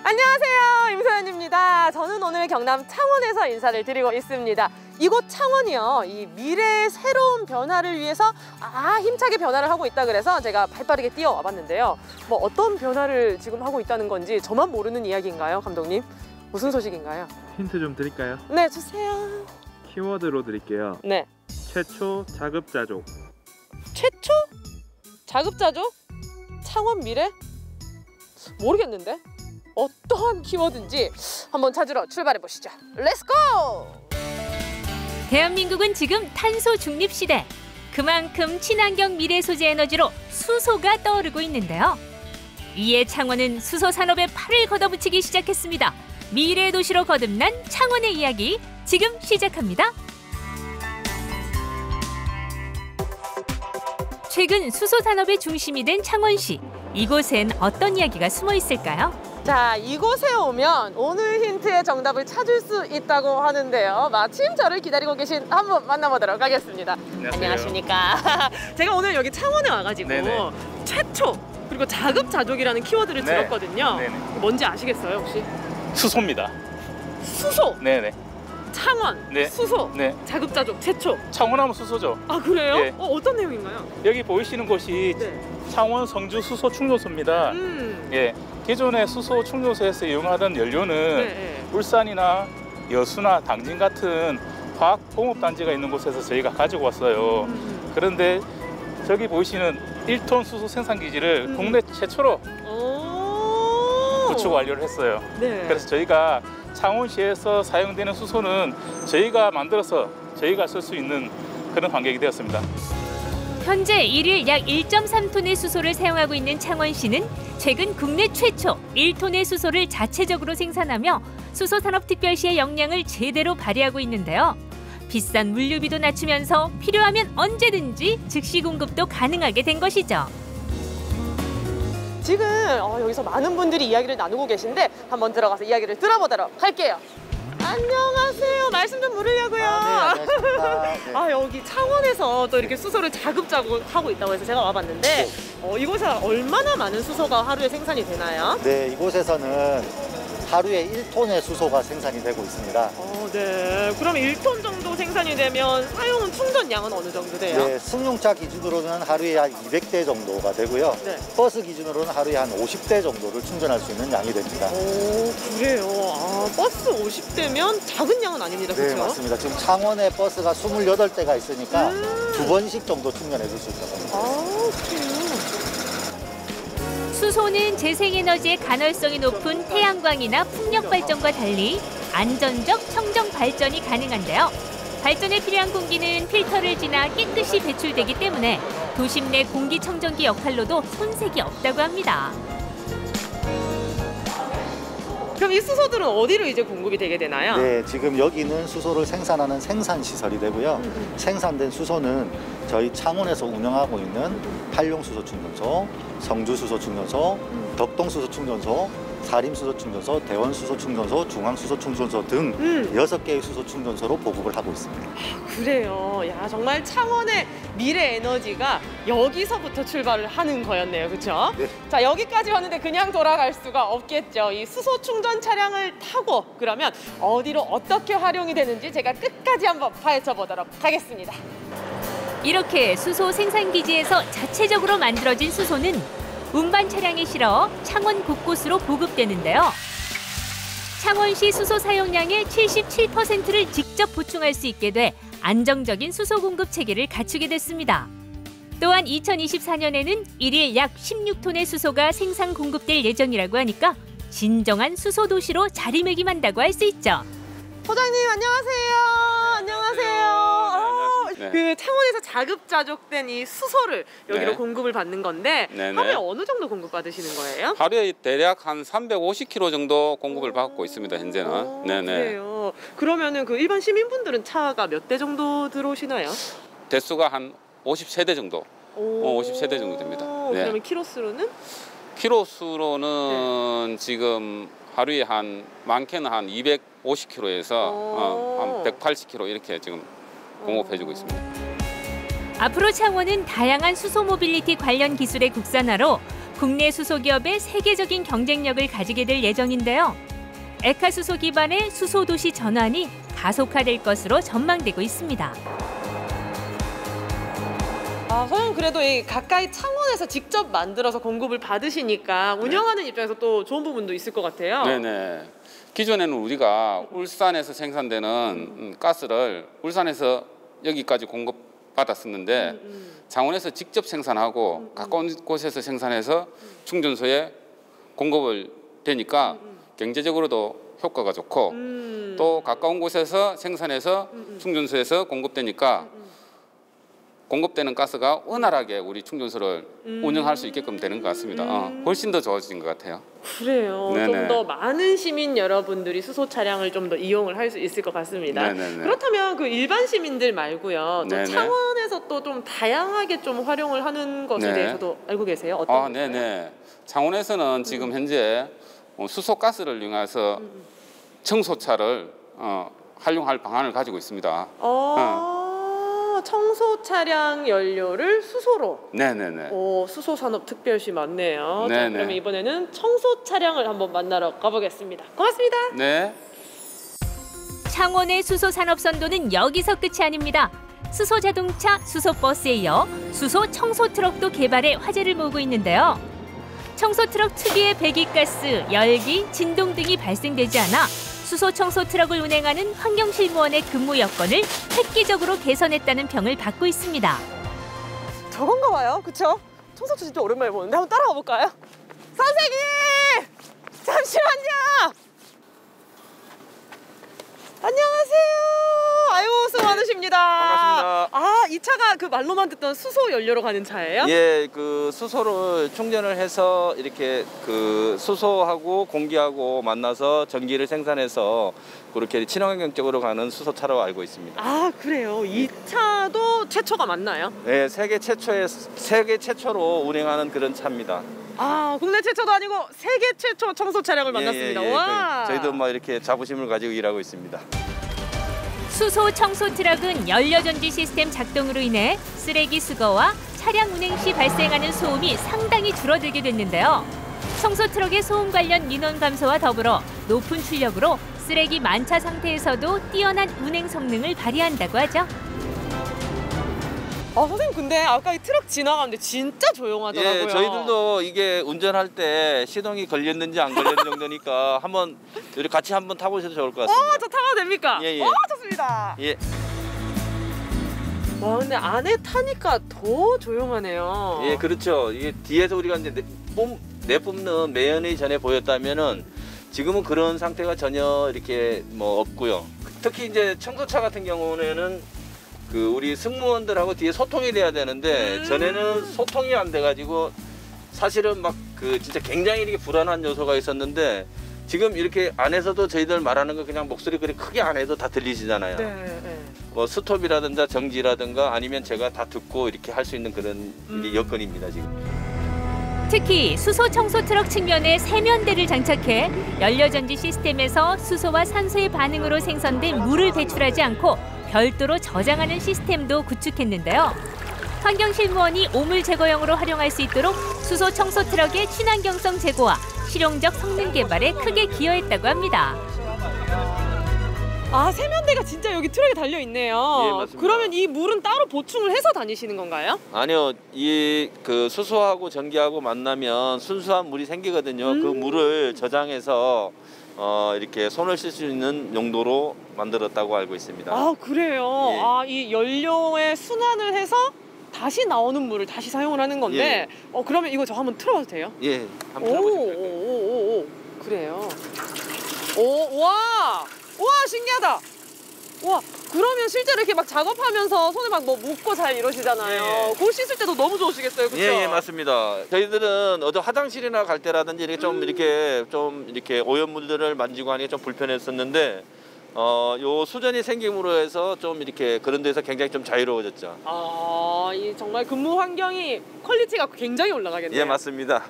안녕하세요, 임소연입니다. 저는 오늘 경남 창원에서 인사를 드리고 있습니다. 이곳 창원이요, 이 미래의 새로운 변화를 위해서 힘차게 변화를 하고 있다 그래서 제가 발빠르게 뛰어와 봤는데요. 뭐 어떤 변화를 지금 하고 있다는 건지 저만 모르는 이야기인가요, 감독님? 무슨 소식인가요? 힌트 좀 드릴까요? 네, 주세요. 키워드로 드릴게요. 네. 최초 자급자족. 최초? 자급자족? 창원 미래? 모르겠는데? 어떠한 키워드인지 한번 찾으러 출발해 보시죠. 렛츠고! 대한민국은 지금 탄소 중립 시대. 그만큼 친환경 미래 소재 에너지로 수소가 떠오르고 있는데요. 이에 창원은 수소 산업에 팔을 걷어붙이기 시작했습니다. 미래 도시로 거듭난 창원의 이야기 지금 시작합니다. 최근 수소 산업의 중심이 된 창원시. 이곳엔 어떤 이야기가 숨어 있을까요? 자, 이곳에 오면 오늘 힌트의 정답을 찾을 수 있다고 하는데요. 마침 저를 기다리고 계신 한 분 만나보도록 하겠습니다. 안녕하세요. 안녕하십니까. 제가 오늘 여기 창원에 와가지고 네네. 최초 그리고 자급자족이라는 키워드를 네. 들었거든요. 네네. 뭔지 아시겠어요, 혹시? 수소입니다. 수소! 네네. 창원, 네. 수소, 네. 자급자족, 최초. 창원하면 수소죠. 아, 그래요? 네. 어떤 내용인가요? 여기 보이시는 곳이 네. 창원 성주 수소 충전소입니다. 예, 기존의 수소 충전소에서 이용하던 연료는 네. 울산이나 여수나 당진 같은 화학 공업 단지가 있는 곳에서 저희가 가지고 왔어요. 그런데 저기 보이시는 1톤 수소 생산 기지를 국내 최초로 구축 완료를 했어요. 네. 그래서 저희가 창원시에서 사용되는 수소는 저희가 만들어서 저희가 쓸 수 있는 그런 환경이 되었습니다. 현재 일일 약 1.3톤의 수소를 사용하고 있는 창원시는 최근 국내 최초 1톤의 수소를 자체적으로 생산하며 수소산업특별시의 역량을 제대로 발휘하고 있는데요. 비싼 물류비도 낮추면서 필요하면 언제든지 즉시 공급도 가능하게 된 것이죠. 지금 여기서 많은 분들이 이야기를 나누고 계신데 한번 들어가서 이야기를 들어보도록 할게요. 안녕하세요. 말씀 좀 물으려고요. 네, 안녕하십니까. 네. 여기 창원에서 또 이렇게 수소를 자급자족 하고 있다고 해서 제가 와봤는데 이곳에 얼마나 많은 수소가 하루에 생산이 되나요? 네, 이곳에서는 하루에 1톤의 수소가 생산이 되고 있습니다. 네. 그럼 1톤 정도 생산이 되면 사용 충전량은 어느 정도 돼요? 네, 승용차 기준으로는 하루에 한 200대 정도가 되고요. 네. 버스 기준으로는 하루에 한 50대 정도를 충전할 수 있는 양이 됩니다. 그래요. 버스 50대면 작은 양은 아닙니다. 네, 그렇죠? 맞습니다. 지금 창원에 버스가 28대가 있으니까 2번씩 정도 충전해 줄 수 있습니다. 그래요. 수소는 재생에너지의 간헐성이 높은 태양광이나 풍력 발전과 달리 안전적 청정 발전이 가능한데요. 발전에 필요한 공기는 필터를 지나 깨끗이 배출되기 때문에 도심 내 공기청정기 역할로도 손색이 없다고 합니다. 그럼 이 수소들은 어디로 이제 공급이 되게 되나요? 네, 지금 여기는 수소를 생산하는 생산시설이 되고요. 생산된 수소는 저희 창원에서 운영하고 있는 한룡수소 충전소, 성주수소 충전소, 덕동수소 충전소, 사림수소 충전소, 대원수소 충전소, 중앙수소 충전소 등 6개의 수소 충전소로 보급을 하고 있습니다. 그래요. 야, 정말 창원의 미래 에너지가 여기서부터 출발을 하는 거였네요. 그렇죠? 네. 자, 여기까지 왔는데 그냥 돌아갈 수가 없겠죠. 이 수소 충전 차량을 타고 그러면 어디로 어떻게 활용이 되는지 제가 끝까지 한번 파헤쳐 보도록 하겠습니다. 이렇게 수소 생산기지에서 자체적으로 만들어진 수소는 운반 차량에 실어 창원 곳곳으로 보급되는데요. 창원시 수소 사용량의 77%를 직접 보충할 수 있게 돼 안정적인 수소 공급 체계를 갖추게 됐습니다. 또한 2024년에는 일일 약 16톤의 수소가 생산 공급될 예정이라고 하니까 진정한 수소 도시로 자리매김한다고 할 수 있죠. 소장님 안녕하세요. 안녕하세요. 네. 그 창원에서 자급자족된 이 수소를 여기로 네. 공급을 받는 건데 네네. 하루에 어느 정도 공급 받으시는 거예요? 하루에 대략 한 350kg 정도 공급을 받고 있습니다. 현재는. 네네. 그래요. 그러면은 그 일반 시민분들은 차가 몇 대 정도 들어오시나요? 대수가 한 50세대 정도. 50세대 정도 됩니다. 네. 그러면 키로수로는? 키로수로는 지금 하루에 한 많게는 한 250kg에서 한 180kg 이렇게 지금 공급해주고 있습니다. 앞으로 창원은 다양한 수소 모빌리티 관련 기술의 국산화로 국내 수소 기업의 세계적인 경쟁력을 가지게 될 예정인데요. 에카수소 기반의 수소 도시 전환이 가속화될 것으로 전망되고 있습니다. 저는 그래도 이 가까이 창원에서 직접 만들어서 공급을 받으시니까 운영하는 입장에서 또 좋은 부분도 있을 것 같아요. 네네. 기존에는 우리가 울산에서 생산되는 가스를 울산에서 여기까지 공급받았었는데 창원에서 직접 생산하고 가까운 곳에서 생산해서 충전소에 공급을 되니까 경제적으로도 효과가 좋고 또 가까운 곳에서 생산해서 충전소에서 공급되니까 공급되는 가스가 원활하게 우리 충전소를 운영할 수 있게끔 되는 것 같습니다. 훨씬 더 좋아진 것 같아요. 그래요. 네네. 좀 더 많은 시민 여러분들이 수소 차량을 좀 더 이용을 할 수 있을 것 같습니다. 네네네. 그렇다면 그 일반 시민들 말고요. 또 네네. 창원에서 또 좀 다양하게 좀 활용을 하는 것에 네. 대해서도 알고 계세요? 어떤 것일까요? 네네. 창원에서는 지금 현재 수소 가스를 이용해서 청소차를 활용할 방안을 가지고 있습니다. 청소 차량 연료를 수소로. 네네네. 수소 산업 특별시 맞네요. 자, 네네. 그러면 이번에는 청소 차량을 한번 만나러 가보겠습니다. 고맙습니다. 네. 창원의 수소 산업 선도는 여기서 끝이 아닙니다. 수소 자동차, 수소 버스에 이어 수소 청소 트럭도 개발해 화제를 모으고 있는데요. 청소 트럭 특유의 배기가스, 열기, 진동 등이 발생되지 않아 수소 청소 트럭을 운행하는 환경실무원의 근무 여건을 획기적으로 개선했다는 평을 받고 있습니다. 저건가 봐요. 그쵸? 청소차 진짜 오랜만에 보는데 한번 따라가 볼까요? 선생님! 잠시만요! 안녕하세요. 아유, 수고 많으십니다. 반갑습니다. 이 차가 그 말로만 듣던 수소 연료로 가는 차예요? 예, 그 수소를 충전을 해서 이렇게 그 수소하고 공기하고 만나서 전기를 생산해서 그렇게 친환경적으로 가는 수소차로 알고 있습니다. 그래요. 이 차도 최초가 맞나요? 네, 세계 최초로 운행하는 그런 차입니다. 국내 최초도 아니고 세계 최초 청소 차량을 만났습니다. 와. 저희도 뭐 이렇게 자부심을 가지고 일하고 있습니다. 수소 청소 트럭은 연료 전지 시스템 작동으로 인해 쓰레기 수거와 차량 운행 시 발생하는 소음이 상당히 줄어들게 됐는데요. 청소 트럭의 소음 관련 민원 감소와 더불어 높은 출력으로 쓰레기 만차 상태에서도 뛰어난 운행 성능을 발휘한다고 하죠. 선생님 근데 아까 이 트럭 지나가는데 진짜 조용하더라고요. 예, 저희들도 이게 운전할 때 시동이 걸렸는지 안 걸렸는 정도니까 한번 우리 같이 한번 타보셔도 좋을 것 같습니다. 저 타봐도 됩니까? 예. 좋습니다. 예. 와, 근데 안에 타니까 더 조용하네요. 예, 그렇죠. 이게 뒤에서 우리가 이제 내뿜는 매연이 전에 보였다면은 지금은 그런 상태가 전혀 이렇게 뭐 없고요. 특히 이제 청소차 같은 경우에는 그 우리 승무원들하고 뒤에 소통이 돼야 되는데 전에는 소통이 안 돼가지고 사실은 막 그 진짜 굉장히 이렇게 불안한 요소가 있었는데 지금 이렇게 안에서도 저희들 말하는 거 그냥 목소리 그리 크게 안 해도 다 들리시잖아요. 네. 뭐 스톱이라든가 정지라든가 아니면 제가 다 듣고 이렇게 할 수 있는 그런 이제 여건입니다 지금. 특히 수소 청소 트럭 측면에 세면대를 장착해 연료 전지 시스템에서 수소와 산소의 반응으로 생성된 물을 배출하지 않고 별도로 저장하는 시스템도 구축했는데요. 환경실무원이 오물 제거용으로 활용할 수 있도록 수소 청소 트럭의 친환경성 제고와 실용적 성능 개발에 크게 기여했다고 합니다. 세면대가 진짜 여기 트럭에 달려있네요. 예, 맞습니다. 그러면 이 물은 따로 보충을 해서 다니시는 건가요? 아니요, 이 그 수소하고 전기하고 만나면 순수한 물이 생기거든요. 그 물을 저장해서 이렇게 손을 쓸 수 있는 용도로 만들었다고 알고 있습니다. 그래요? 예. 이 연료에 순환을 해서 다시 나오는 물을 다시 사용을 하는 건데 그러면 이거 저 한번 틀어봐도 돼요? 예, 한번 들어보실까요? 오, 그래요. 와, 신기하다. 와, 그러면 실제로 이렇게 막 작업하면서 손에 막 뭐 묻고 잘 이러시잖아요. 예. 그거 씻을 때도 너무 좋으시겠어요, 그렇죠? 예, 맞습니다. 저희들은 어디 화장실이나 갈 때라든지 이렇게 좀 이렇게 오염물들을 만지고 하니까 좀 불편했었는데 요 수전이 생김으로 해서 좀 이렇게 그런 데서 굉장히 좀 자유로워졌죠. 이 정말 근무 환경이 퀄리티가 굉장히 올라가겠네요. 예, 맞습니다.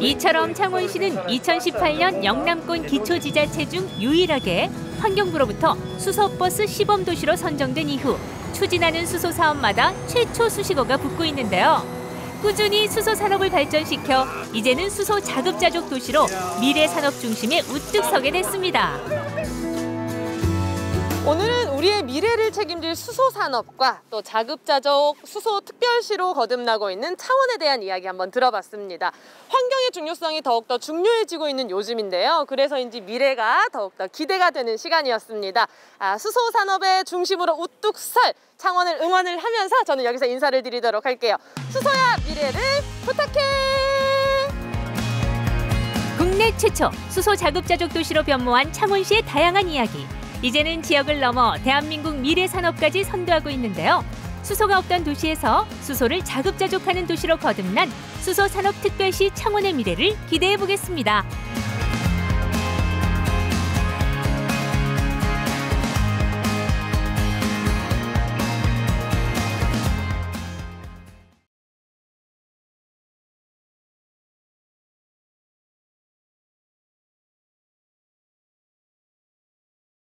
이처럼 창원시는 2018년 영남권 기초지자체 중 유일하게 환경부로부터 수소버스 시범도시로 선정된 이후 추진하는 수소 사업마다 최초 수식어가 붙고 있는데요. 꾸준히 수소 산업을 발전시켜 이제는 수소 자급자족 도시로 미래 산업 중심에 우뚝 서게 됐습니다. 오늘은 우리의 미래를 책임질 수소 산업과 또 자급자족 수소 특별시로 거듭나고 있는 창원에 대한 이야기 한번 들어봤습니다. 환경의 중요성이 더욱더 중요해지고 있는 요즘인데요. 그래서인지 미래가 더욱더 기대가 되는 시간이었습니다. 수소 산업의 중심으로 우뚝 설 창원을 응원을 하면서 저는 여기서 인사를 드리도록 할게요. 수소야 미래를 부탁해! 국내 최초 수소 자급자족 도시로 변모한 창원시의 다양한 이야기. 이제는 지역을 넘어 대한민국 미래 산업까지 선도하고 있는데요. 수소가 없던 도시에서 수소를 자급자족하는 도시로 거듭난 수소산업특별시 창원의 미래를 기대해 보겠습니다.